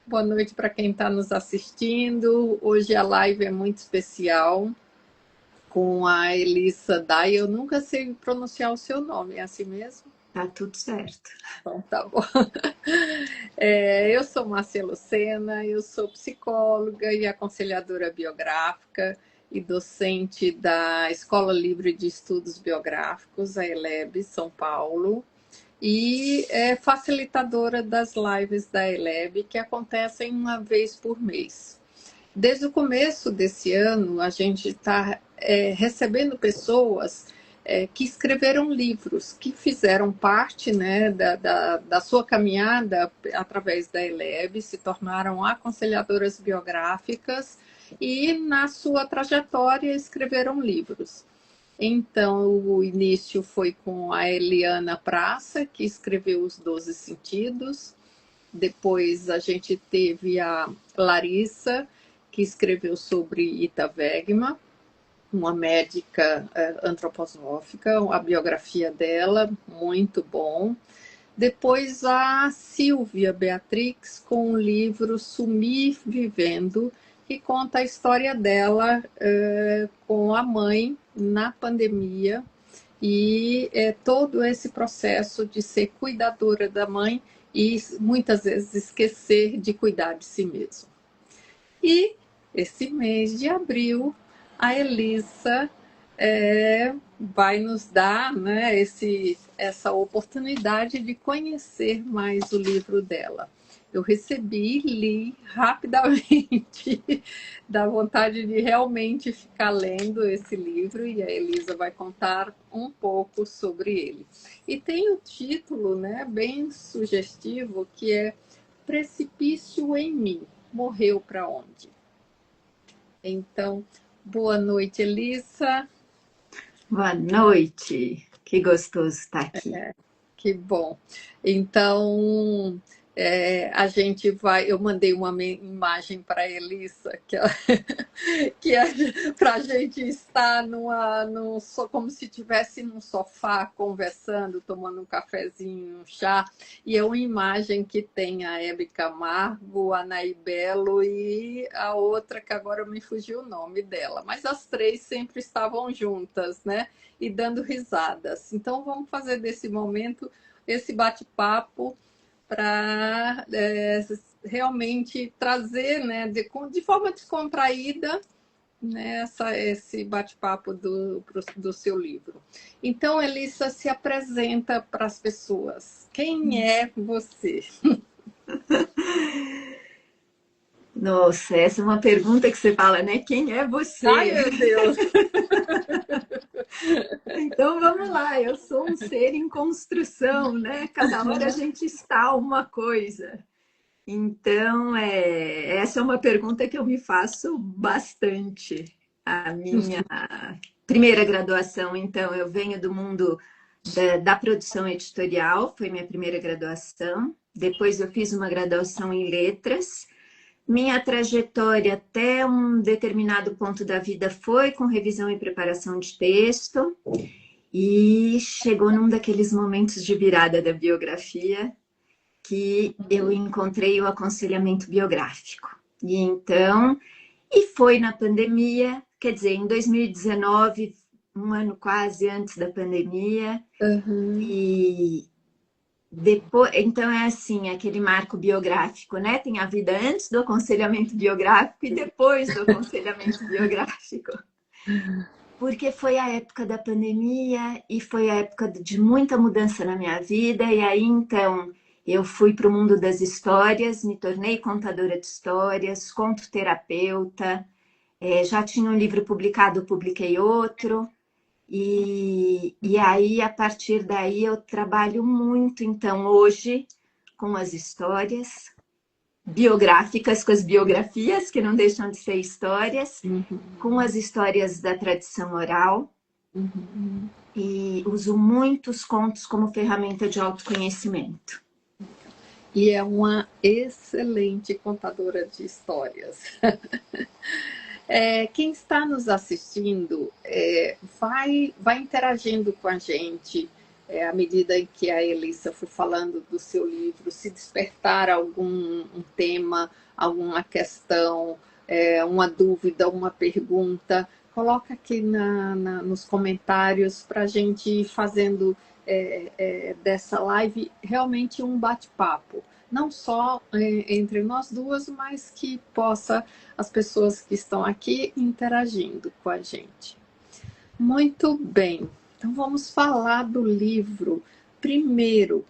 Boa noite para quem está nos assistindo. Hoje a live é muito especial com a Elissa Dai. Eu nunca sei pronunciar o seu nome, é assim mesmo? Tá tudo certo. Então tá bom. Eu sou Márcia Lucena, eu sou psicóloga e aconselhadora biográfica e docente da Escola Livre de Estudos Biográficos, a ELEB, São Paulo. E é facilitadora das lives da ELEB, que acontecem uma vez por mês. Desde o começo desse ano, a gente está recebendo pessoas que escreveram livros, que fizeram parte, né, da sua caminhada através da ELEB, se tornaram aconselhadoras biográficas e, na sua trajetória, escreveram livros. Então, o início foi com a Eliana Praça, que escreveu Os Doze Sentidos. Depois a gente teve a Larissa, que escreveu sobre Ita Wegman, uma médica antroposófica, a biografia dela, muito bom. Depois a Silvia Beatrix, com o livro Sumir Vivendo, que conta a história dela com a mãe na pandemia e todo esse processo de ser cuidadora da mãe e muitas vezes esquecer de cuidar de si mesmo. E esse mês de abril, a Elissa vai nos dar, né, essa oportunidade de conhecer mais o livro dela. Eu recebi, li rapidamente, dá vontade de realmente ficar lendo esse livro, e a Elisa vai contar um pouco sobre ele. E tem o título, né, bem sugestivo, que é Precipício em Mim, Morreu para Onde? Então, boa noite, Elissa. Boa noite. Que gostoso estar aqui. Que bom. Então, a gente vai. Eu mandei uma imagem para a Elissa, que é para a gente estar como se estivesse num sofá conversando, tomando um cafezinho, um chá. E é uma imagem que tem a Hebe Camargo, a Anaí Belo e a outra, que agora me fugiu o nome dela. Mas as três sempre estavam juntas, né? E dando risadas. Então, vamos fazer desse momento esse bate-papo para realmente trazer, né, de forma descontraída, né, esse bate-papo do seu livro. Então, Elissa, se apresenta para as pessoas. Quem é você? Nossa, essa é uma pergunta que você fala, né? Quem é Ai, você? meu Deus! Então vamos lá, eu sou um ser em construção, né? Cada hora a gente está uma coisa. Então, essa é uma pergunta que eu me faço bastante. A minha primeira graduação, então, eu venho do mundo da produção editorial, foi minha primeira graduação. Depois eu fiz uma graduação em letras. Minha trajetória até um determinado ponto da vida foi com revisão e preparação de texto. E chegou num daqueles momentos de virada da biografia que eu encontrei o aconselhamento biográfico. E então, foi na pandemia, quer dizer, em 2019, um ano quase antes da pandemia, Uhum. e depois, então é assim, aquele marco biográfico, né? Tem a vida antes do aconselhamento biográfico e depois do aconselhamento biográfico. Porque foi a época da pandemia e foi a época de muita mudança na minha vida, e aí então eu fui para o mundo das histórias, me tornei contadora de histórias, conto-terapeuta, já tinha um livro publicado, publiquei outro, e aí a partir daí eu trabalho muito, então hoje, com as histórias biográficas, com as biografias, que não deixam de ser histórias, com as histórias da tradição oral, e uso muitos contos como ferramenta de autoconhecimento. E é uma excelente contadora de histórias. Quem está nos assistindo vai interagindo com a gente, à medida em que a Elissa foi falando do seu livro, se despertar algum um tema, alguma questão, uma dúvida, uma pergunta, coloca aqui nos comentários para a gente ir fazendo dessa live realmente um bate-papo. Não só entre nós duas, mas que possa as pessoas que estão aqui interagindo com a gente. Muito bem. Então vamos falar do livro. Primeiro,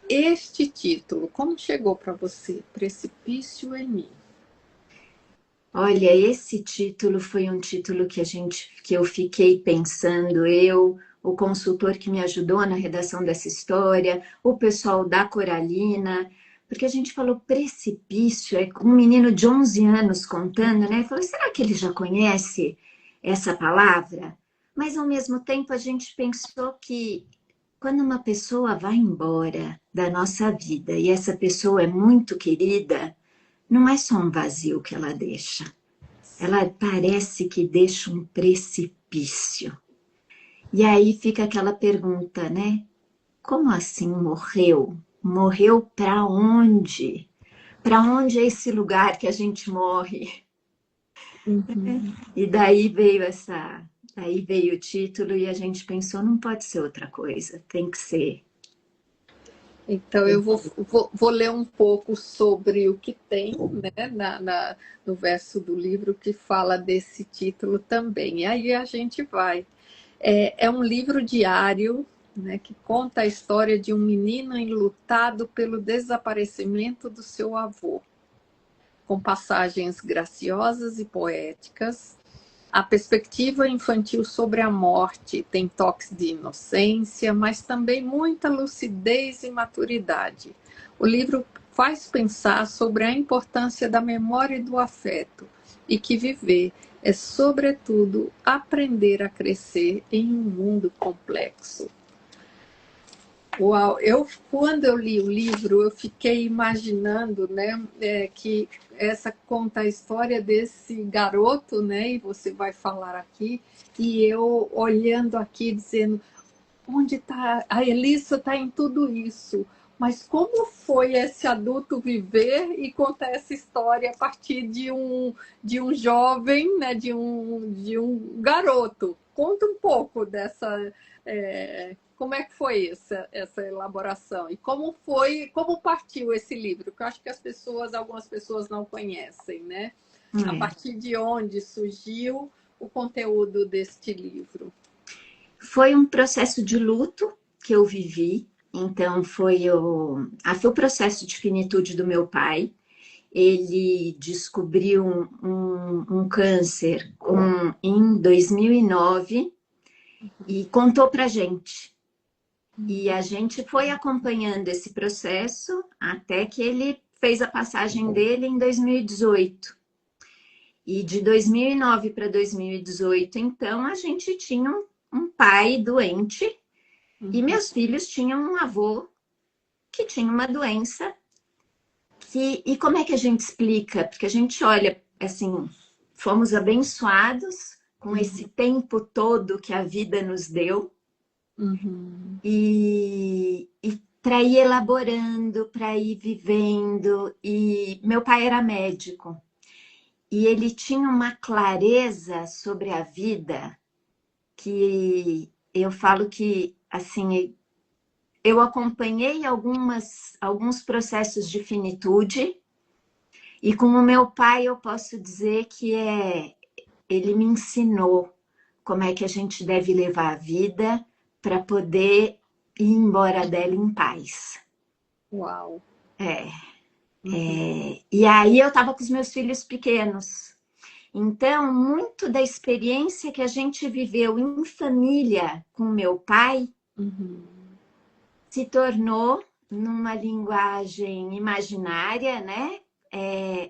este título, como chegou para você? Precipício em mim. Olha, esse título foi um título que eu fiquei pensando, o consultor que me ajudou na redação dessa história, o pessoal da Coralina, porque a gente falou precipício, é um menino de 11 anos contando, né? Falou, será que ele já conhece essa palavra? Mas ao mesmo tempo a gente pensou que quando uma pessoa vai embora da nossa vida e essa pessoa é muito querida, não é só um vazio que ela deixa. Ela parece que deixa um precipício. E aí fica aquela pergunta, né? Como assim morreu? Morreu para onde? Para onde é esse lugar que a gente morre? Uhum. E daí veio o título e a gente pensou, não pode ser outra coisa, tem que ser. Então eu vou ler um pouco sobre o que tem, né, no verso do livro que fala desse título também. E aí a gente vai. É um livro diário, né, que conta a história de um menino enlutado pelo desaparecimento do seu avô, com passagens graciosas e poéticas. A perspectiva infantil sobre a morte tem toques de inocência, mas também muita lucidez e maturidade. O livro faz pensar sobre a importância da memória e do afeto, e que viver é, sobretudo, aprender a crescer em um mundo complexo. Uau, quando eu li o livro, eu fiquei imaginando, né, que essa conta a história desse garoto, né, e você vai falar aqui, e eu olhando aqui dizendo, onde está, a Elissa está em tudo isso, mas como foi esse adulto viver e contar essa história a partir de um jovem, né, de um garoto? Conta um pouco dessa, como é que foi essa elaboração e como foi, como partiu esse livro? Que eu acho que algumas pessoas não conhecem, né? A É. partir de onde surgiu o conteúdo deste livro? Foi um processo de luto que eu vivi, então foi o processo de finitude do meu pai. Ele descobriu um câncer em 2009 e contou para gente. E a gente foi acompanhando esse processo até que ele fez a passagem dele em 2018. E de 2009 para 2018, então, a gente tinha um pai doente e meus filhos tinham um avô que tinha uma doença e como é que a gente explica? Porque a gente olha, assim, fomos abençoados com esse tempo todo que a vida nos deu Uhum. e para ir elaborando, para ir vivendo. E meu pai era médico e ele tinha uma clareza sobre a vida que eu falo que, assim, eu acompanhei alguns processos de finitude e com o meu pai eu posso dizer que ele me ensinou como é que a gente deve levar a vida para poder ir embora dela em paz. Uau! É, Uhum. e aí eu estava com os meus filhos pequenos. Então, muito da experiência que a gente viveu em família com meu pai Uhum. se tornou numa linguagem imaginária, né?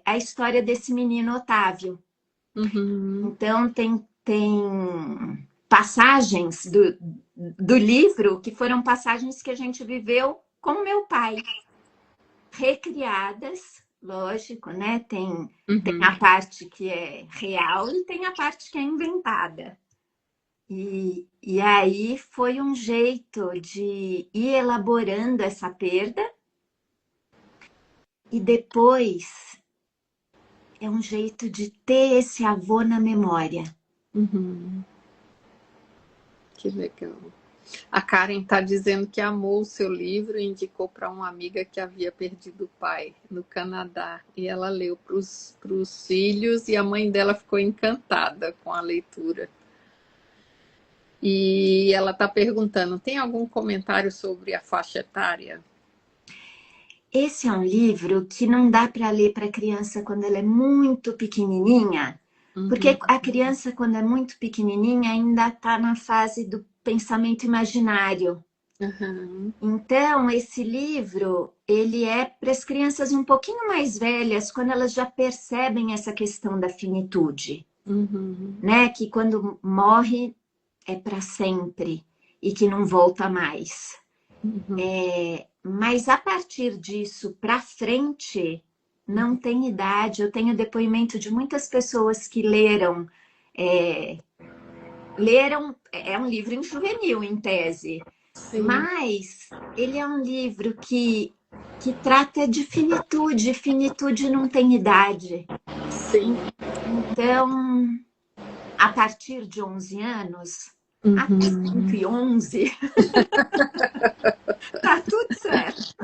A história desse menino Otávio. Uhum. Então, tem passagens do livro que foram passagens que a gente viveu com meu pai, recriadas, lógico, né? Tem Uhum. a parte que é real e tem a parte que é inventada. E aí foi um jeito de ir elaborando essa perda e depois é um jeito de ter esse avô na memória. Uhum. Que legal. A Karen está dizendo que amou o seu livro e indicou para uma amiga que havia perdido o pai no Canadá. E ela leu para os filhos e a mãe dela ficou encantada com a leitura. E ela está perguntando: tem algum comentário sobre a faixa etária? Esse é um livro que não dá para ler para a criança quando ela é muito pequenininha, porque Uhum, a criança, quando é muito pequenininha, ainda está na fase do pensamento imaginário. uhum, Então, esse livro, ele é para as crianças um pouquinho mais velhas, quando elas já percebem essa questão da finitude, uhum, né? Que quando morre é para sempre e que não volta mais. uhum. Mas a partir disso para frente, não tem idade. Eu tenho depoimento de muitas pessoas que leram. É um livro injuvenil, em tese, Sim, mas ele é um livro que trata de finitude. Finitude não tem idade. sim. Então, a partir de 11 anos, até Uhum. 111, tá tudo certo.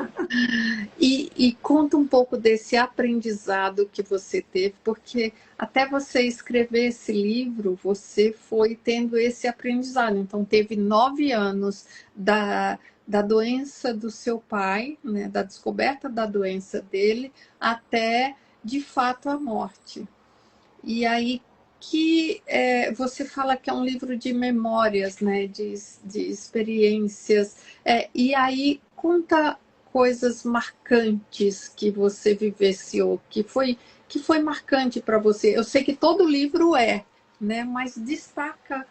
E conta um pouco desse aprendizado que você teve, porque até você escrever esse livro, você foi tendo esse aprendizado. Então, teve 9 anos da doença do seu pai, né, da descoberta da doença dele, até de fato a morte. E aí você fala que é um livro de memórias, né, de experiências. E aí conta coisas marcantes que você vivenciou, que foi marcante para você. Eu sei que todo livro né, mas destaca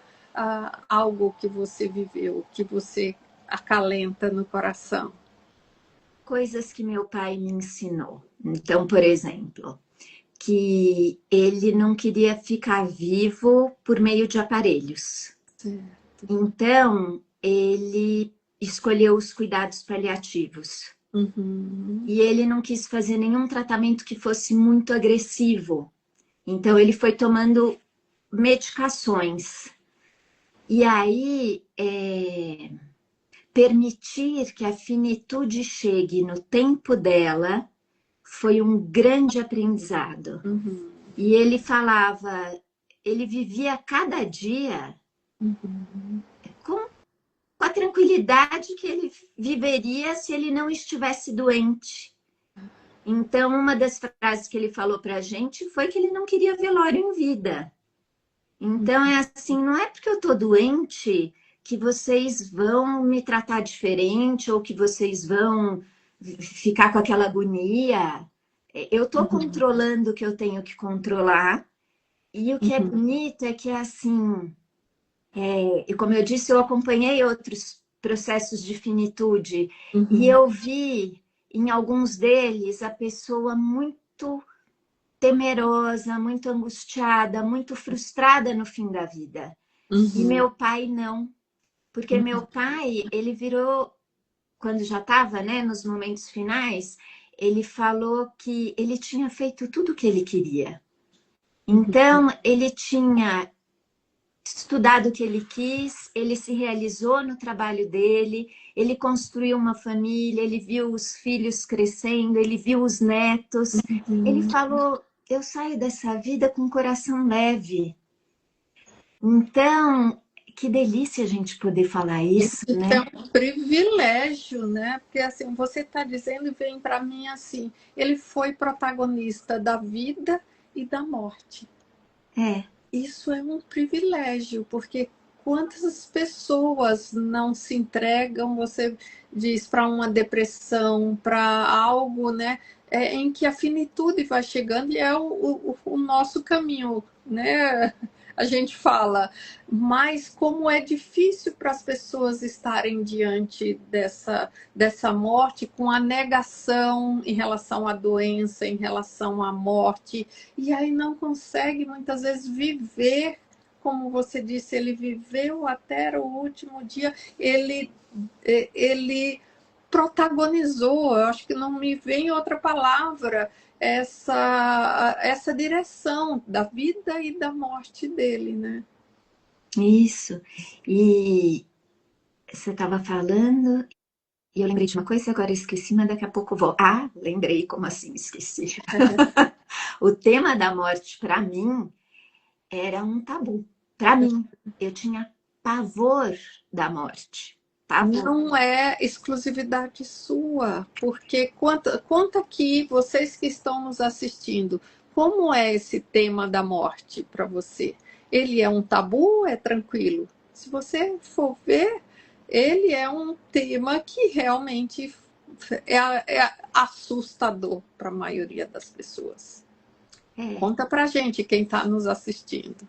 algo que você viveu, que você acalenta no coração. Coisas que meu pai me ensinou. Então, por exemplo, que ele não queria ficar vivo por meio de aparelhos. Certo. Então, ele escolheu os cuidados paliativos. Uhum. E ele não quis fazer nenhum tratamento que fosse muito agressivo. Então, ele foi tomando medicações. E aí, permitir que a finitude chegue no tempo dela foi um grande aprendizado. Uhum. E ele falava, ele vivia cada dia Uhum. com a tranquilidade que ele viveria se ele não estivesse doente. Então, uma das frases que ele falou para a gente foi que ele não queria velório em vida. Então, é assim, não é porque eu estou doente que vocês vão me tratar diferente ou que vocês vão ficar com aquela agonia. Eu estou Uhum. controlando o que eu tenho que controlar. E o que é Uhum. bonito é que, assim, e como eu disse, eu acompanhei outros processos de finitude e Uhum. eu vi em alguns deles a pessoa muito temerosa, muito angustiada, muito frustrada no fim da vida. E Uhum. meu pai não, porque meu pai, ele virou, quando já estava, né, nos momentos finais, ele falou que ele tinha feito tudo o que ele queria. Então, ele tinha estudado o que ele quis, ele se realizou no trabalho dele, ele construiu uma família, ele viu os filhos crescendo, ele viu os netos. Ele Uhum. falou: eu saio dessa vida com o coração leve. Então, que delícia a gente poder falar isso, Isso é né? um privilégio, né? Porque assim, você está dizendo e vem para mim assim, ele foi protagonista da vida e da morte. É, Isso é um privilégio, porque quantas pessoas não se entregam, você diz, para uma depressão, para algo, né? Em que a finitude vai chegando e é o nosso caminho, né? A gente fala, mas como é difícil para as pessoas estarem diante dessa morte com a negação em relação à doença, em relação à morte, e aí não consegue muitas vezes viver como você disse, ele viveu até o último dia, ele protagonizou, eu acho que não me vem outra palavra, essa direção da vida e da morte dele, né? Isso. E você estava falando, e eu lembrei de uma coisa e agora eu esqueci, mas daqui a pouco eu vou. Ah, lembrei, como assim esqueci? O tema da morte, para mim, era um tabu. Para mim, eu tinha pavor da morte. Pavor. Não é exclusividade sua, porque conta aqui, vocês que estão nos assistindo, como é esse tema da morte para você? Ele é um tabu ou é tranquilo? Se você for ver, ele é um tema que realmente é assustador para a maioria das pessoas. É. Conta pra gente quem está nos assistindo.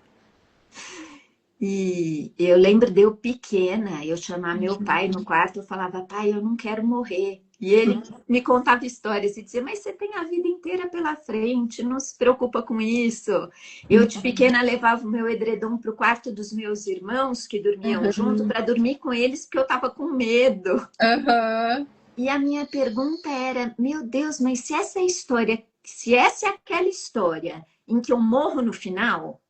E eu lembro de eu pequena, eu chamar meu pai no quarto, eu falava, pai, eu não quero morrer. E ele me contava histórias e dizia, mas você tem a vida inteira pela frente, não se preocupa com isso. Eu de pequena levava o meu edredom para o quarto dos meus irmãos, que dormiam junto, para dormir com eles, porque eu estava com medo. Aham. E a minha pergunta era, meu Deus, mas se essa história, se essa é aquela história em que eu morro no final,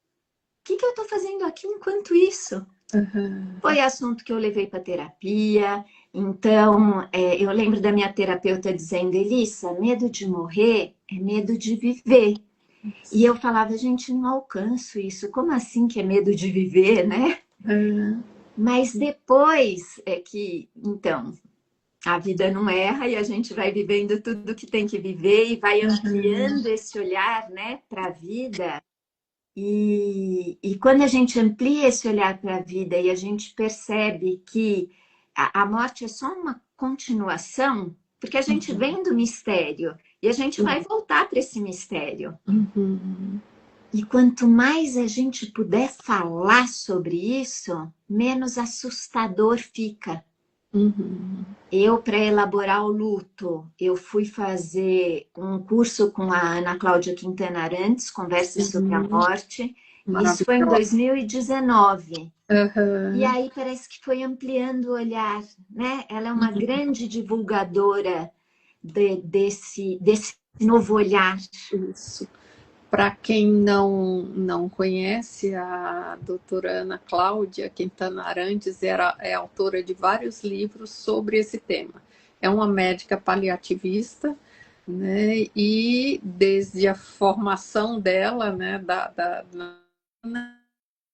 o que eu estou fazendo aqui enquanto isso? Uhum. Foi assunto que eu levei para terapia. Então, eu lembro da minha terapeuta dizendo, Elissa, medo de morrer é medo de viver. E eu falava, gente, não alcanço isso. Como assim que é medo de viver, né? Uhum. Mas depois é que, então, a vida não erra e a gente vai vivendo tudo que tem que viver e vai ampliando esse olhar, né, para a vida. E quando a gente amplia esse olhar para a vida e a gente percebe que a morte é só uma continuação, porque a gente vem do mistério e a gente vai voltar para esse mistério. Uhum. E quanto mais a gente puder falar sobre isso, menos assustador fica. Uhum. Eu, para elaborar o luto, eu fui fazer um curso com a Ana Cláudia Quintana Arantes, Conversas sobre a Sim, Morte. Isso foi em maravilhosa. 2019. E Uhum. aí parece que foi ampliando o olhar, né? Ela é uma grande divulgadora desse novo olhar. Isso. Para quem não conhece, a doutora Ana Cláudia Quintana Arantes é autora de vários livros sobre esse tema. É uma médica paliativista, né? E desde a formação dela, né,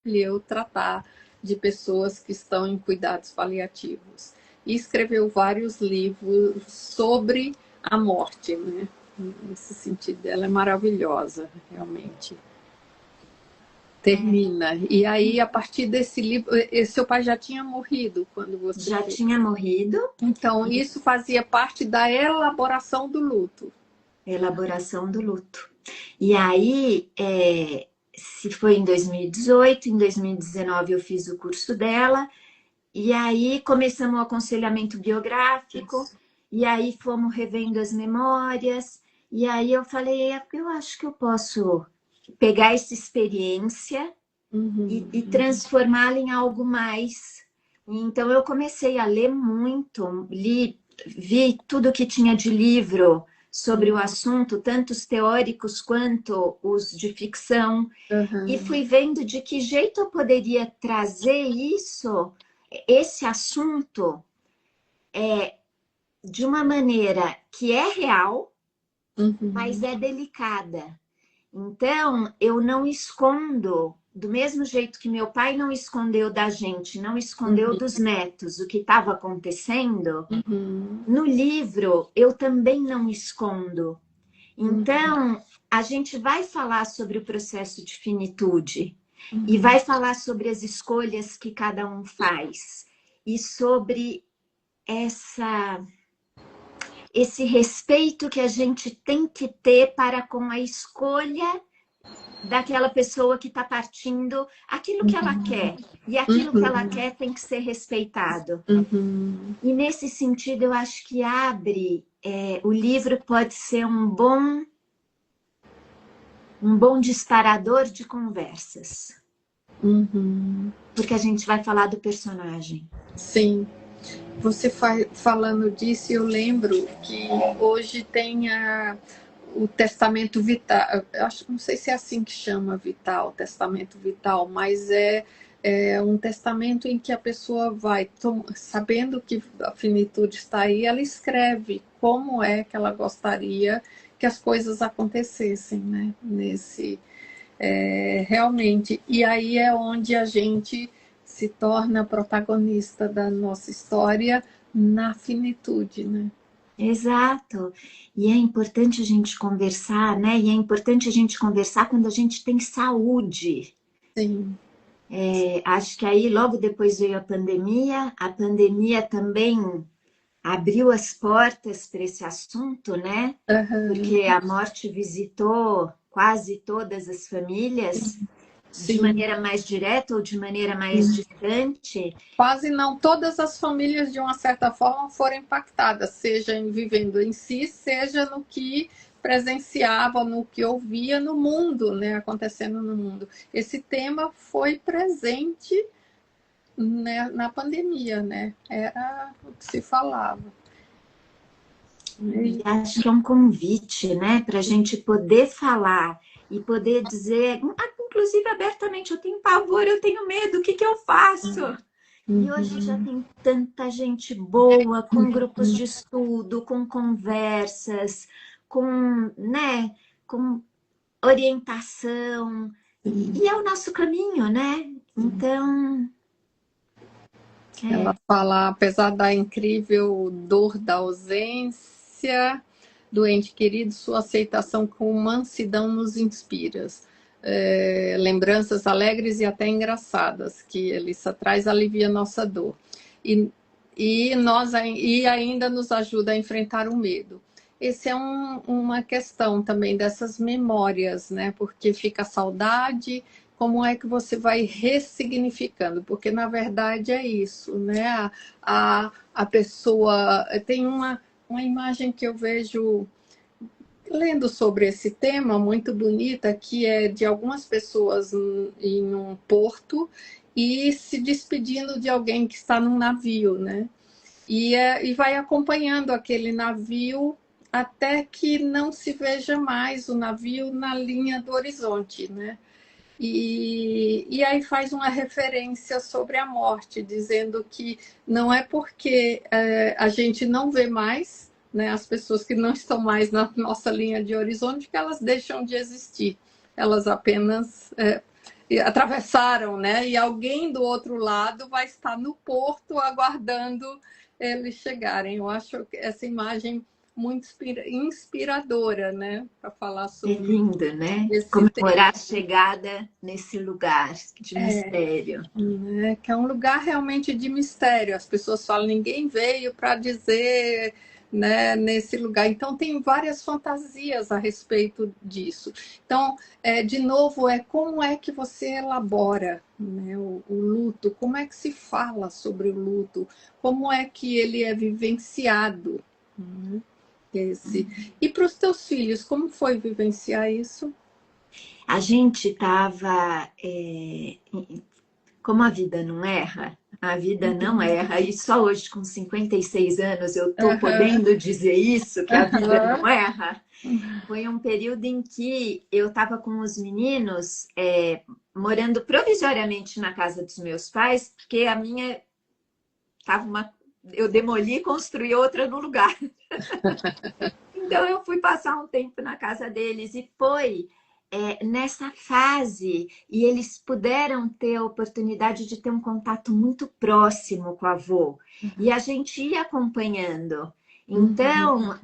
eu tratar de pessoas que estão em cuidados paliativos. E escreveu vários livros sobre a morte, né? Nesse sentido, ela é maravilhosa, realmente. Termina. E aí, a partir desse livro, seu pai já tinha morrido quando você Já fez. tinha morrido, Então, isso fazia parte da elaboração do luto. elaboração do luto. E aí, se foi em 2018, em 2019 eu fiz o curso dela, e aí começamos o aconselhamento biográfico, e aí fomos revendo as memórias, e aí eu falei, eu acho que eu posso pegar essa experiência e Uhum. transformá-la em algo mais. Então eu comecei a ler muito, vi tudo que tinha de livro sobre o assunto, tanto os teóricos quanto os de ficção, e Uhum. fui vendo de que jeito eu poderia trazer isso, esse assunto, de uma maneira que é real, mas Uhum. é delicada. Então, eu não escondo, do mesmo jeito que meu pai não escondeu da gente, não escondeu dos netos o que estava acontecendo, Uhum. no livro eu também não escondo. Uhum. Então, a gente vai falar sobre o processo de finitude e Uhum. vai falar sobre as escolhas que cada um faz e sobre essa esse respeito que a gente tem que ter para com a escolha daquela pessoa que está partindo, aquilo que ela quer. E aquilo que ela Uhum. quer tem que ser respeitado. Uhum. E nesse sentido, eu acho que abre, o livro pode ser um bom disparador de conversas. Uhum. Porque a gente vai falar do personagem. Sim. Você falando disso, eu lembro que hoje tem o testamento vital. Acho, não sei se é assim que chama vital, testamento vital, mas é um testamento em que a pessoa vai, sabendo que a finitude está aí, ela escreve como é que ela gostaria que as coisas acontecessem, né? Realmente. E aí é onde a gente se torna protagonista da nossa história na finitude, né? Exato. E é importante a gente conversar, né? E é importante a gente conversar quando a gente tem saúde. Sim. Acho que aí logo depois veio a pandemia também abriu as portas para esse assunto, né? Uhum. Porque a morte visitou quase todas as famílias, de Sim. maneira mais direta ou de maneira mais distante. Quase não todas as famílias, de uma certa forma, foram impactadas, seja vivendo em si, seja no que presenciava, no que ouvia no mundo, né, acontecendo no mundo. Esse tema foi presente, né, na pandemia, né? Era o que se falava. E acho que é um convite, né, para a gente poder falar e poder dizer, inclusive abertamente, eu tenho pavor, eu tenho medo, o que que eu faço? E hoje já Uhum. tem tanta gente boa, com grupos de estudo, com conversas, com, né, com orientação. E é o nosso caminho, né? Então, Ela é, fala, apesar da incrível dor da ausência do ente querido, sua aceitação com mansidão nos inspira. Lembranças alegres e até engraçadas, que Elissa traz, alivia nossa dor. E, e ainda nos ajuda a enfrentar o medo. Essa é uma questão também dessas memórias, né? Porque fica a saudade, como é que você vai ressignificando, porque na verdade é isso, né? A pessoa tem uma imagem que eu vejo lendo sobre esse tema muito bonita, que é de algumas pessoas em um porto e se despedindo de alguém que está num navio, né? E vai acompanhando aquele navio até que não se veja mais o navio na linha do horizonte, né? E aí faz uma referência sobre a morte, dizendo que não é porque a gente não vê mais, né, as pessoas que não estão mais na nossa linha de horizonte, que elas deixam de existir. Elas apenas atravessaram, né? E alguém do outro lado vai estar no porto aguardando eles chegarem. Eu acho essa imagem muito inspiradora, né? Para falar é sobre lindo, né? esse tema. Comemorar a chegada nesse lugar de mistério. Né, que é um lugar realmente de mistério. As pessoas falam, ninguém veio para dizer, né, nesse lugar. Então, tem várias fantasias a respeito disso. Então, de novo, como é que você elabora, né, o luto, como é que se fala sobre o luto, como é que ele é vivenciado. Né, E para os teus filhos, como foi vivenciar isso? A gente estava, como a vida não erra, a vida não erra, e só hoje, com 56 anos, eu estou Aham, podendo dizer isso, que a vida não aham, erra. Foi um período em que eu estava com os meninos morando provisoriamente na casa dos meus pais, porque a minha estava eu demoli e construí outra no lugar. Então eu fui passar um tempo na casa deles e foi nessa fase e eles puderam ter a oportunidade de ter um contato muito próximo com o avô e a gente ia acompanhando. uhum, Então,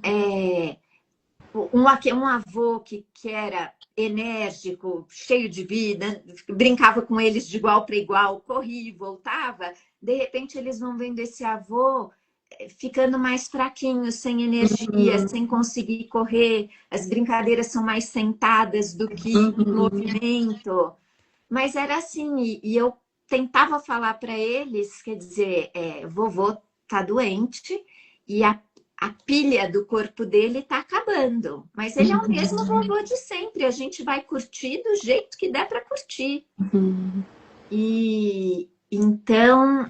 um avô que era enérgico, cheio de vida, brincava com eles de igual para igual, corria e voltava, de repente eles vão vendo esse avô ficando mais fraquinho, sem energia, uhum, sem conseguir correr, as brincadeiras são mais sentadas do que em uhum. movimento. Mas era assim, e eu tentava falar para eles, quer dizer, vovô tá doente e a pilha do corpo dele tá acabando. Mas ele é o mesmo vovô de sempre. A gente vai curtir do jeito que der para curtir. Uhum. E então,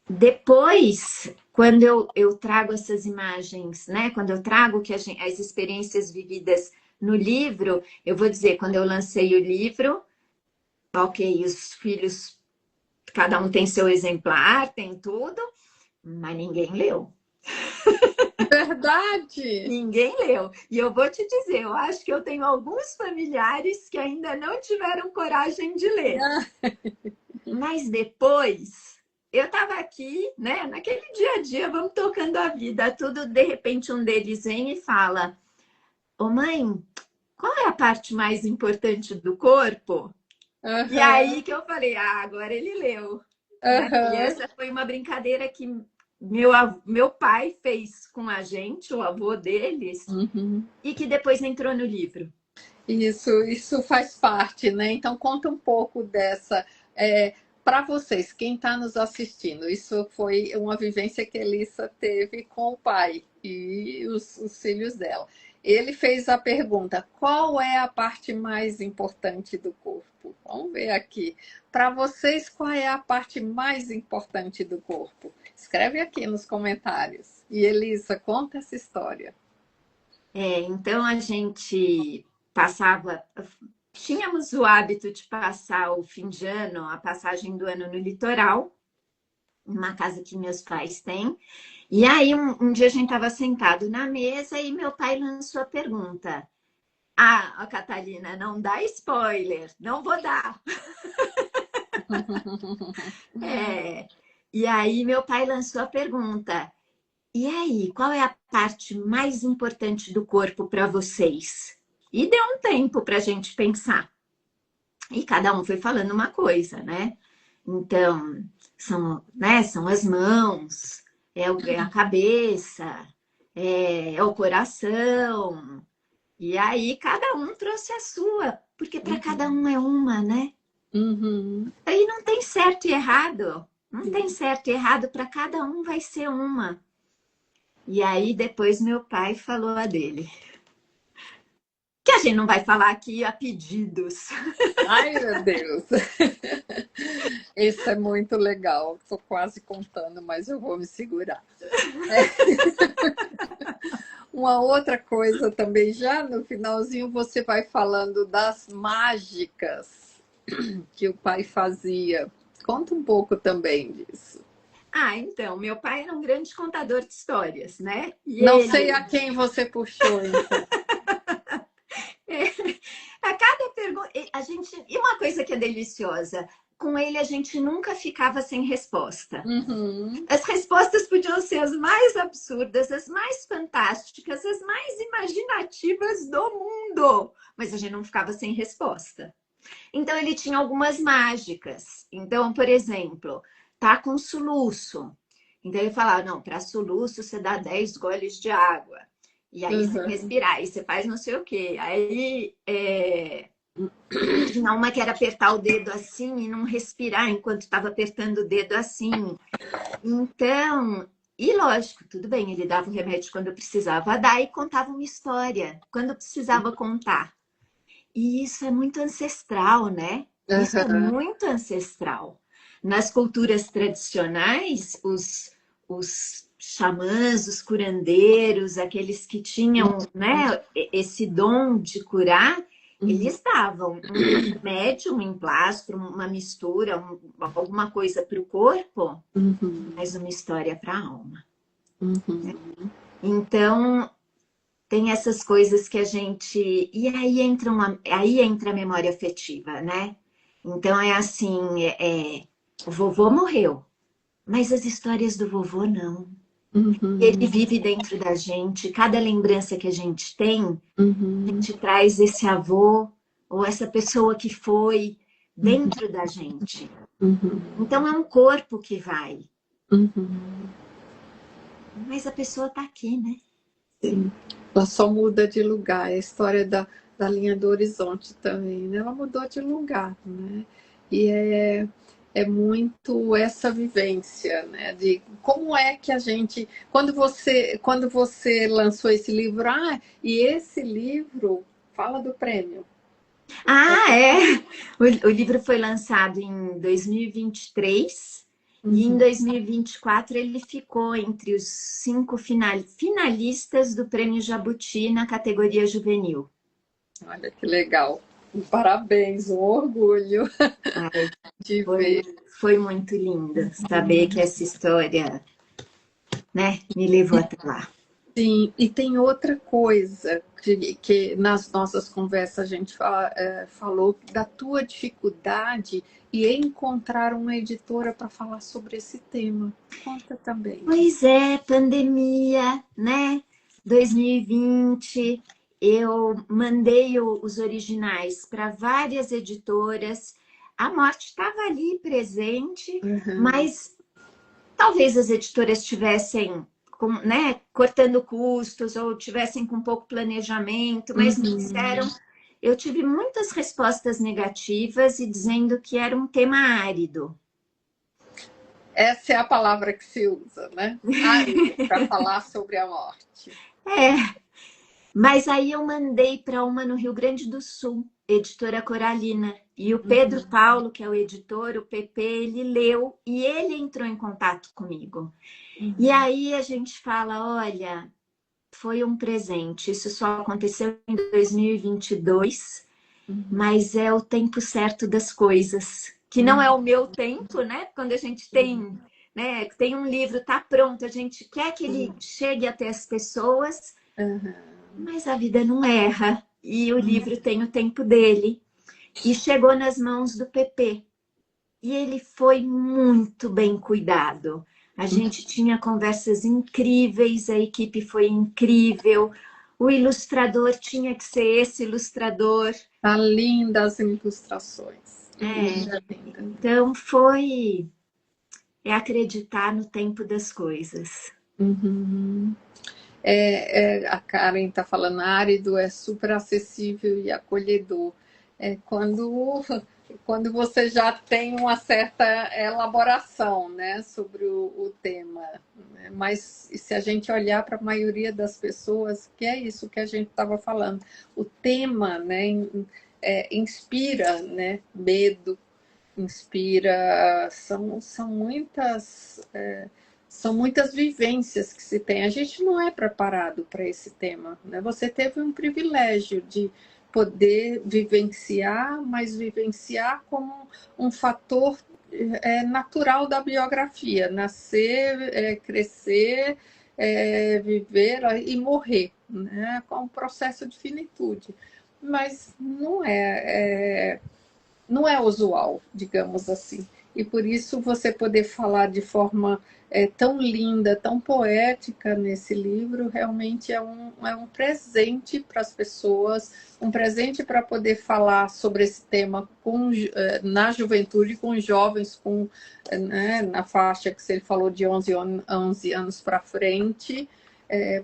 depois, quando eu trago essas imagens, né? Quando eu trago as experiências vividas no livro, eu vou dizer, quando eu lancei o livro, ok, os filhos, cada um tem seu exemplar, tem tudo, mas ninguém leu. Verdade! Ninguém leu. E eu vou te dizer, eu acho que eu tenho alguns familiares que ainda não tiveram coragem de ler. Mas depois, eu estava aqui, né, naquele dia a dia, vamos tocando a vida, tudo, de repente um deles vem e fala: Ô mãe, qual é a parte mais importante do corpo? E aí Aham, que eu falei, ah, agora ele leu, né? E aham. essa foi uma brincadeira que meu pai fez com a gente, o avô deles, Uhum. e que depois entrou no livro. Isso faz parte, né? Então conta um pouco dessa. Para vocês, quem está nos assistindo, isso foi uma vivência que a Elissa teve com o pai e os filhos dela. Ele fez a pergunta: qual é a parte mais importante do corpo? Vamos ver aqui. Para vocês, qual é a parte mais importante do corpo? Escreve aqui nos comentários. E Elissa, conta essa história. Então a gente passava, tínhamos o hábito de passar o fim de ano, a passagem do ano no litoral, numa casa que meus pais têm. E aí um dia a gente estava sentado na mesa e meu pai lançou a pergunta: Ah, a Catalina, não dá spoiler, não vou dar. É. E aí meu pai lançou a pergunta: E aí, qual é a parte mais importante do corpo para vocês? E deu um tempo para a gente pensar. E cada um foi falando uma coisa, né? Então, são as mãos, é a cabeça, é o coração. E aí cada um trouxe a sua, porque para cada um é uma, né? Uhum. Aí não tem certo e errado. Não tem certo e errado, para cada um vai ser uma. E aí depois meu pai falou a dele. Que a gente não vai falar aqui a pedidos. Ai, meu Deus. Isso é muito legal. Estou quase contando, mas eu vou me segurar. Uma outra coisa também, já no finalzinho, você vai falando das mágicas que o pai fazia. Conta um pouco também disso. Ah, então, meu pai era um grande contador de histórias, né? E Não sei ele, a quem você puxou, então. a cada pergunta, a gente, e uma coisa que é deliciosa, com ele a gente nunca ficava sem resposta. Uhum, As respostas podiam ser as mais absurdas, as mais fantásticas, as mais imaginativas do mundo, mas a gente não ficava sem resposta. Então ele tinha algumas mágicas. Então, por exemplo, tá com soluço. Então ele falava, não, para soluço você dá 10 goles de água. E aí você uhum, respirar, aí você faz não sei o quê. Aí tinha uma que era apertar o dedo assim e não respirar enquanto estava apertando o dedo assim. Então, e lógico, tudo bem, ele dava o remédio quando precisava dar e contava uma história quando precisava contar. E isso é muito ancestral, né? Isso é uhum, muito ancestral. Nas culturas tradicionais, os xamãs, os curandeiros, aqueles que tinham, né, esse dom de curar, uhum, eles davam um remédio, um emplastro, uma mistura, alguma coisa para o corpo, uhum, mas uma história para a alma. uhum, Então, tem essas coisas que a gente. E aí entra a memória afetiva, né? Então é assim: o vovô morreu, mas as histórias do vovô não. Ele uhum, vive dentro da gente, cada lembrança que a gente tem, a uhum, gente traz esse avô ou essa pessoa que foi dentro da gente. uhum, Então é um corpo que vai, uhum. mas a pessoa está aqui, né? Sim. Ela só muda de lugar. É a história da linha do horizonte também, né? Ela mudou de lugar, né? E é muito essa vivência, né? De como é que a gente. Quando você lançou esse livro, e esse livro fala do prêmio. Ah, é! O livro foi lançado em 2023 e em Uhum. 2024 ele ficou entre os 5 finalistas do Prêmio Jabuti na categoria juvenil. Olha que legal. Parabéns, um orgulho Ai, de foi, ver. foi muito lindo saber que essa história, né, me levou até lá. Sim, e tem outra coisa que nas nossas conversas a gente falou da tua dificuldade em encontrar uma editora para falar sobre esse tema. Conta também. Pois é, pandemia, né? 2020, eu mandei os originais para várias editoras. A morte estava ali presente, Uhum, mas talvez as editoras estivessem né, cortando custos ou tivessem com pouco planejamento, mas me uhum. disseram, eu tive muitas respostas negativas e dizendo que era um tema árido. Essa é a palavra que se usa, né? Árido, para falar sobre a morte. É, mas aí eu mandei para uma no Rio Grande do Sul, editora Coralina. E o Pedro Uhum, Paulo, que é o editor, o PP, ele leu e ele entrou em contato comigo. E uhum, aí a gente fala, olha, foi um presente. Isso só aconteceu em 2022, uhum, mas é o tempo certo das coisas, que não é uhum, o meu tempo, né? Quando a gente tem, né, tem um livro, tá pronto, a gente quer que ele chegue até as pessoas, uhum, mas a vida não erra e o uhum. livro tem o tempo dele. E chegou nas mãos do PP. E ele foi muito bem cuidado. A gente tinha conversas incríveis, a equipe foi incrível. O ilustrador tinha que ser esse ilustrador. Tá linda as ilustrações. É, Linda, linda. então foi acreditar no tempo das coisas. Uhum. A Karen está falando, árido é super acessível e acolhedor. É quando você já tem uma certa elaboração, né, sobre o tema. Né? Mas se a gente olhar para a maioria das pessoas, que é isso que a gente estava falando, o tema, né, inspira, né, medo, inspira, são muitas. São muitas vivências que se tem. A gente não é preparado para esse tema. Né? Você teve um privilégio de poder vivenciar, mas vivenciar como um fator natural da biografia. Nascer, crescer, viver e morrer. Né? Com um processo de finitude. Mas não é usual, digamos assim. E por isso você poder falar de forma tão linda, tão poética nesse livro, realmente é um presente para as pessoas, um presente para poder falar sobre esse tema na juventude, com jovens, né, na faixa que você falou de 11 anos para frente,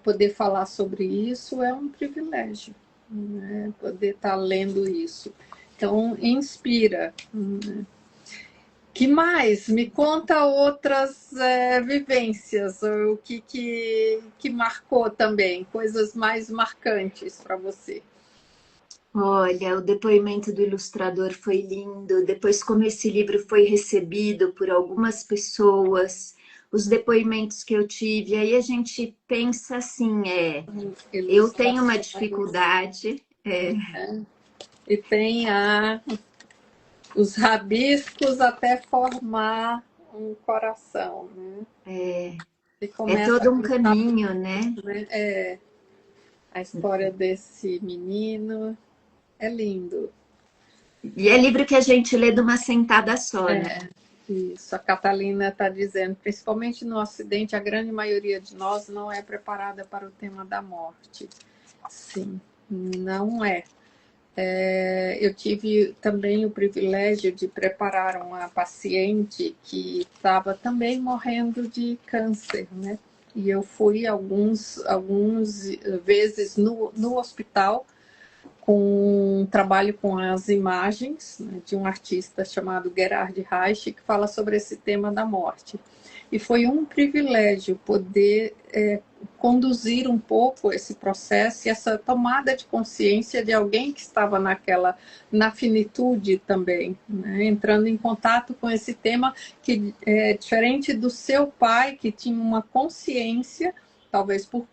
poder falar sobre isso é um privilégio, né, poder estar lendo isso. Então, inspira. Que mais? Me conta outras vivências, o que marcou também, coisas mais marcantes para você. Olha, o depoimento do ilustrador foi lindo. Depois, como esse livro foi recebido por algumas pessoas, os depoimentos que eu tive, aí a gente pensa assim, eu tenho uma Ilustrações. dificuldade, E tem os rabiscos até formar um coração. Né? E é começa todo um com os caminho, né? rabiscos, né? A história desse menino é lindo. E é livro que a gente lê de uma sentada só, né? Isso, a Catalina está dizendo, principalmente no Ocidente, a grande maioria de nós não é preparada para o tema da morte. Sim, não é. Eu tive também o privilégio de preparar uma paciente que estava também morrendo de câncer, né? E eu fui alguns vezes no hospital com um trabalho com as imagens, né, de um artista chamado Gerhard Reich, que fala sobre esse tema da morte. e foi um privilégio poder conduzir um pouco esse processo e essa tomada de consciência de alguém que estava na finitude também, né? Entrando em contato com esse tema que é diferente do seu pai, que tinha uma consciência, talvez por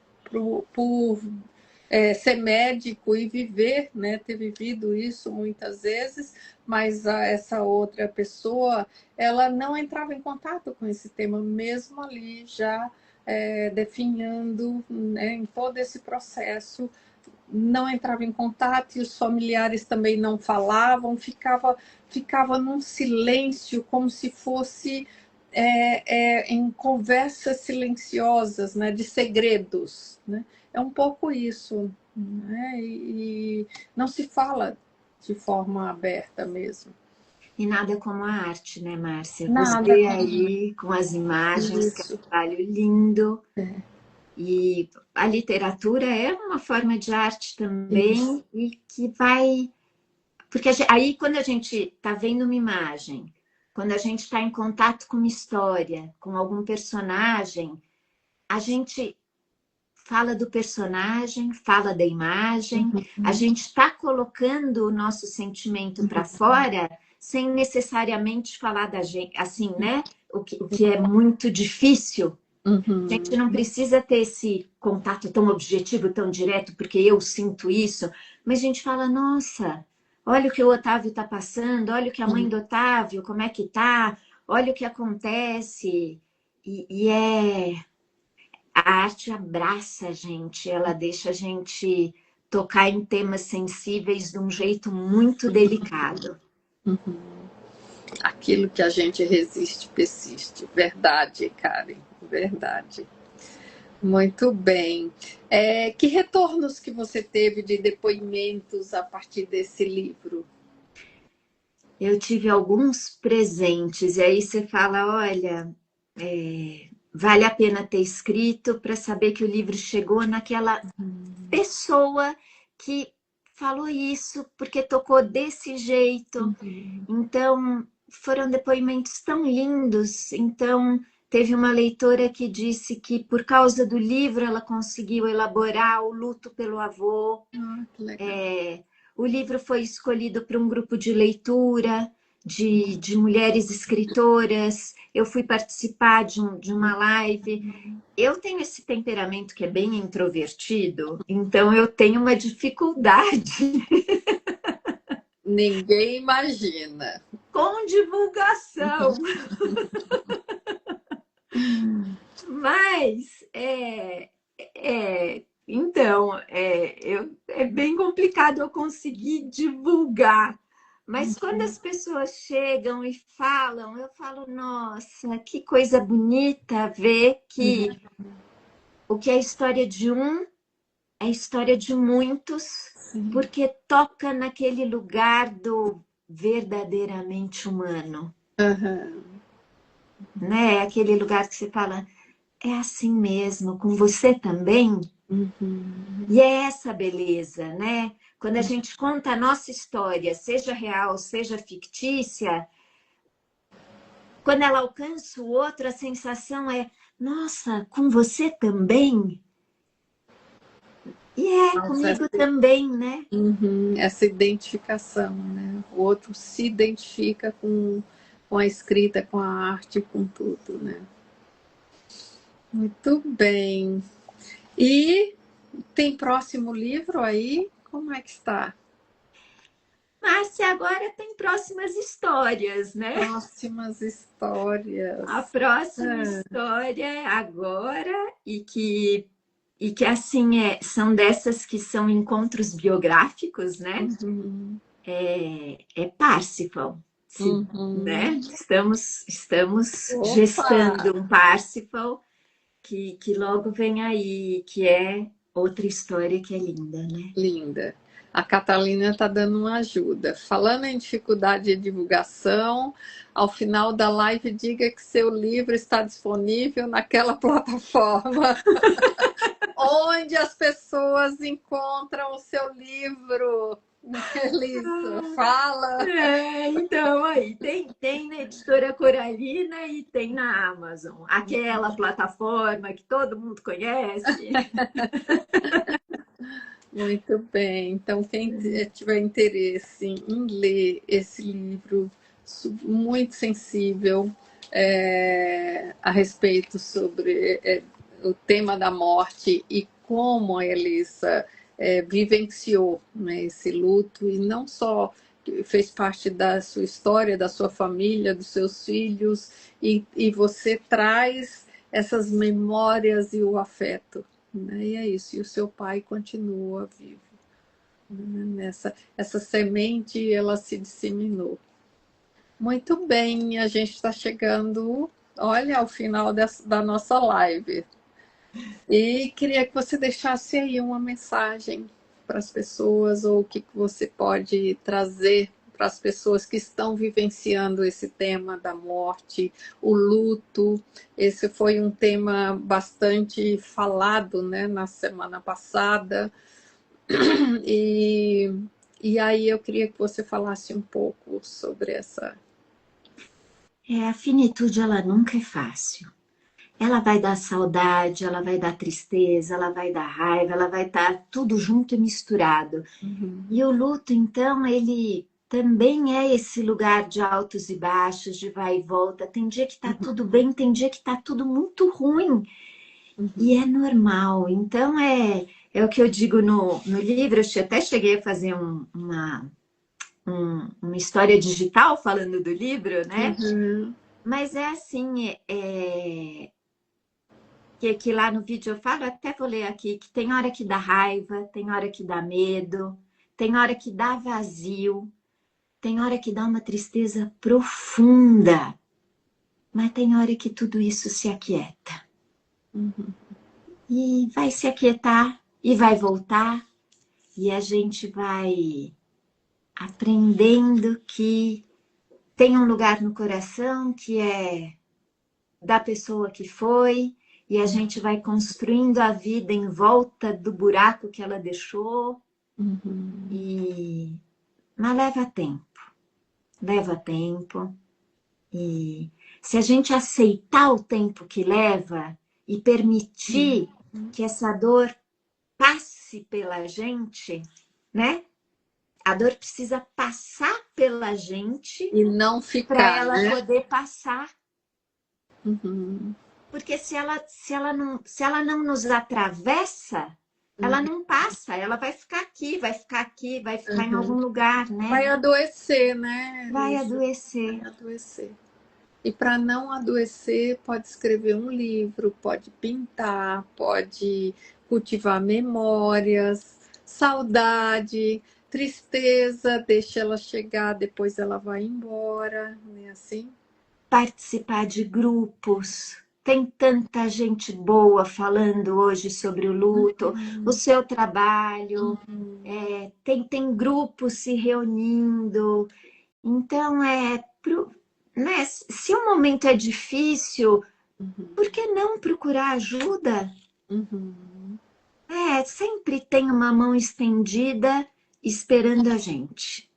ser médico e viver, né, ter vivido isso muitas vezes, mas essa outra pessoa, ela não entrava em contato com esse tema, mesmo ali já definhando, né, em todo esse processo, não entrava em contato e os familiares também não falavam, ficava num silêncio, como se fosse em conversas silenciosas, né, de segredos, né? É um pouco isso, né? E não se fala de forma aberta mesmo. E nada como a arte, né, Márcia? Nada Você como aí com as imagens, que é isso. um trabalho lindo. E a literatura é uma forma de arte Isso. também e que vai... Porque aí quando a gente está vendo uma imagem, quando a gente está em contato com uma história, com algum personagem, a gente fala do personagem, fala da imagem, a gente está colocando o nosso sentimento para fora sem necessariamente falar da gente, assim, né? O que é muito difícil. A gente não precisa ter esse contato tão objetivo, tão direto, porque eu sinto isso, mas a gente fala, nossa, olha o que o Otávio está passando, olha o que a mãe do Otávio, como é que tá, olha o que acontece. A arte abraça a gente, ela deixa a gente tocar em temas sensíveis de um jeito muito delicado. Aquilo que a gente resiste, persiste. Verdade, Karen, verdade. Muito bem. Que retornos que você teve de depoimentos a partir desse livro? Eu tive alguns presentes, e aí você fala, olha, vale a pena ter escrito para saber que o livro chegou naquela pessoa que falou isso, porque tocou desse jeito. Então, foram depoimentos tão lindos. Então, teve uma leitora que disse que, por causa do livro, ela conseguiu elaborar o luto pelo avô. Que legal. O livro foi escolhido para um grupo de leitura de mulheres escritoras. Eu fui participar de uma live. Eu tenho esse temperamento que é bem introvertido, então eu tenho uma dificuldade Ninguém imagina. com divulgação. Mas, então, é bem complicado eu conseguir divulgar. Mas quando as pessoas chegam e falam, eu falo, nossa, que coisa bonita ver que o que é a história de um é a história de muitos, porque toca naquele lugar do verdadeiramente humano. Né? Aquele lugar que você fala, é assim mesmo, com você também? E é essa beleza, né? Quando a gente conta a nossa história, seja real, seja fictícia, quando ela alcança o outro, a sensação é, nossa, com você também? E comigo também, né? Essa identificação, né? O outro se identifica com a escrita, com a arte, com tudo, né? Muito bem. E tem próximo livro aí? Como é que está? Márcia, agora tem próximas histórias, né? Próximas histórias. A próxima história é agora e que assim são dessas que são encontros biográficos, né? É Parsifal, né? Estamos gestando um Parsifal que logo vem aí, que é outra história que é linda, né? Linda. A Catalina está dando uma ajuda. Falando em dificuldade de divulgação, ao final da live, diga que seu livro está disponível naquela plataforma onde as pessoas encontram o seu livro. Elissa, fala. Então, aí, tem na Editora Coralina e tem na Amazon, aquela plataforma que todo mundo conhece. Muito bem. Então, quem tiver interesse em ler esse livro muito sensível a respeito sobre o tema da morte e como a Elissa vivenciou, né, esse luto, e não só fez parte da sua história, da sua família, dos seus filhos, e você traz essas memórias e o afeto, né? E é isso, e o seu pai continua vivo, né? Essa semente, ela se disseminou. Muito bem, a gente está chegando, olha, ao final da nossa live. E queria que você deixasse aí uma mensagem para as pessoas, ou o que você pode trazer para as pessoas que estão vivenciando esse tema da morte, o luto. Esse foi um tema bastante falado, né, na semana passada. E, e aí eu queria que você falasse um pouco sobre essa. A finitude, ela nunca é fácil. Ela vai dar saudade, ela vai dar tristeza, ela vai dar raiva, ela vai estar tudo junto e misturado. E o luto, então, ele também é esse lugar de altos e baixos, de vai e volta. Tem dia que está tudo bem, tem dia que está tudo muito ruim. E é normal. Então, é o que eu digo no livro. Eu até cheguei a fazer uma história digital falando do livro, né? Mas é assim, que lá no vídeo eu falo, até vou ler aqui, que tem hora que dá raiva, tem hora que dá medo, tem hora que dá vazio, tem hora que dá uma tristeza profunda, mas tem hora que tudo isso se aquieta. E vai se aquietar e vai voltar, e a gente vai aprendendo que tem um lugar no coração que é da pessoa que foi, e a gente vai construindo a vida em volta do buraco que ela deixou. Mas leva tempo. E se a gente aceitar o tempo que leva e permitir que essa dor passe pela gente, né? A dor precisa passar pela gente E não para ficar, ela né? poder passar. Porque se ela não nos atravessa, ela não passa, ela vai ficar aqui, vai ficar em algum lugar, né? Vai adoecer, né, Vai Elisa? adoecer. Vai adoecer. E para não adoecer, pode escrever um livro, pode pintar, pode cultivar memórias, saudade, tristeza, deixa ela chegar, depois ela vai embora, não é assim? Participar de grupos. Tem tanta gente boa falando hoje sobre o luto, o seu trabalho, tem grupos se reunindo. Então, né, se o momento é difícil, por que não procurar ajuda? Sempre tem uma mão estendida esperando a gente.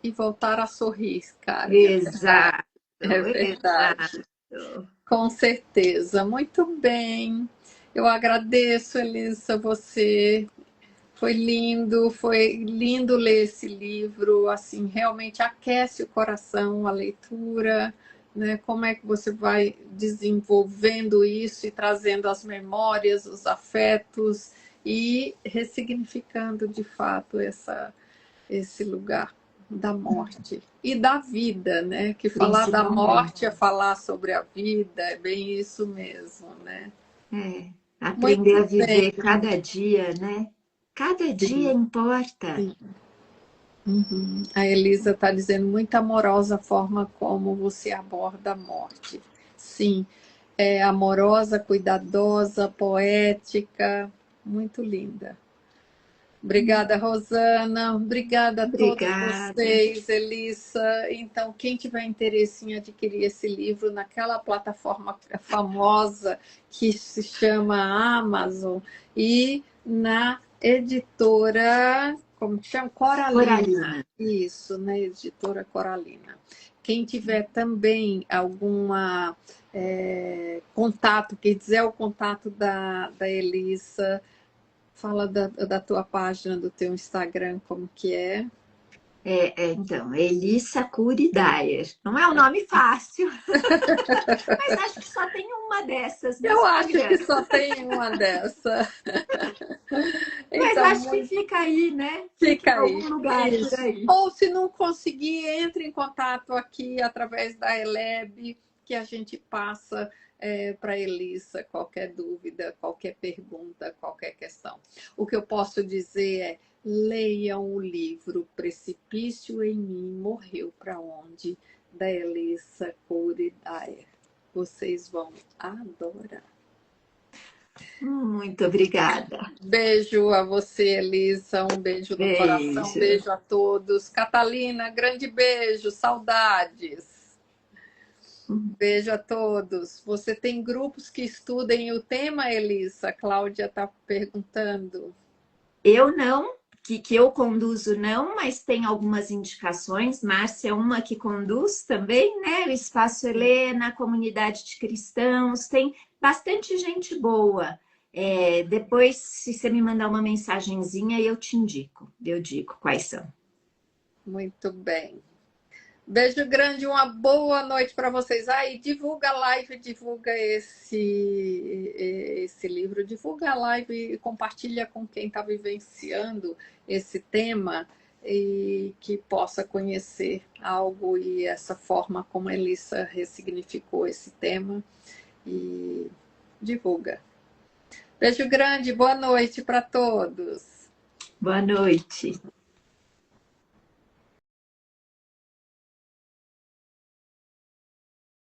E voltar a sorrir, cara, é verdade. Exato, É verdade. exato. Com certeza. Muito bem. Eu agradeço, Elisa, você. Foi lindo ler esse livro, assim, realmente aquece o coração a leitura, né? Como é que você vai desenvolvendo isso e trazendo as memórias, os afetos e ressignificando de fato esse lugar da morte e da vida, né? Que falar da Principalmente. morte é falar sobre a vida, é bem isso mesmo, né? Aprender Muito a bem. viver cada dia, né? Cada dia importa. Sim. A Elisa está dizendo muito amorosa a forma como você aborda a morte. Sim, é amorosa, cuidadosa, poética, muito linda. Obrigada, Rosana. Obrigada a todos Obrigada. vocês, Elissa. Então, quem tiver interesse em adquirir esse livro naquela plataforma famosa que se chama Amazon e na editora como que chama? Coralina. Coralina. Isso, né? Editora Coralina. Quem tiver também alguma contato, quer dizer, o contato da Elissa, fala da tua página, do teu Instagram, como que é? Então, Elissa Curi Dyer. Não é um nome fácil, mas acho que só tem uma dessas no Eu acho Instagram. que só tem uma dessa. Mas Então, acho que fica aí, né? Fica em fica algum aí. lugar por Isso. aí. Ou se não conseguir, entre em contato aqui através da Eleb, que a gente passa para a Elissa qualquer dúvida, qualquer pergunta, qualquer questão. O que eu posso dizer é: leiam o livro Precipício em Mim Morreu para Onde, da Elissa Corey Dyer. Vocês vão adorar. Muito obrigada. Beijo a você, Elisa. Um beijo no coração. Beijo. Beijo a todos. Catalina, grande beijo. Saudades. Beijo a todos. Você tem grupos que estudem o tema, Elisa? A Cláudia está perguntando. Eu não, que eu conduzo não, mas tem algumas indicações. Márcia é uma que conduz também, né? O Espaço Helena, a comunidade de cristãos, tem bastante gente boa. Depois, se você me mandar uma mensagenzinha, eu te indico. Eu digo quais são. Muito bem. Beijo grande, uma boa noite para vocês. E divulga a live, divulga esse livro, divulga a live e compartilha com quem está vivenciando esse tema e que possa conhecer algo e essa forma como a Elissa ressignificou esse tema e divulga. Beijo grande, boa noite para todos. Boa noite.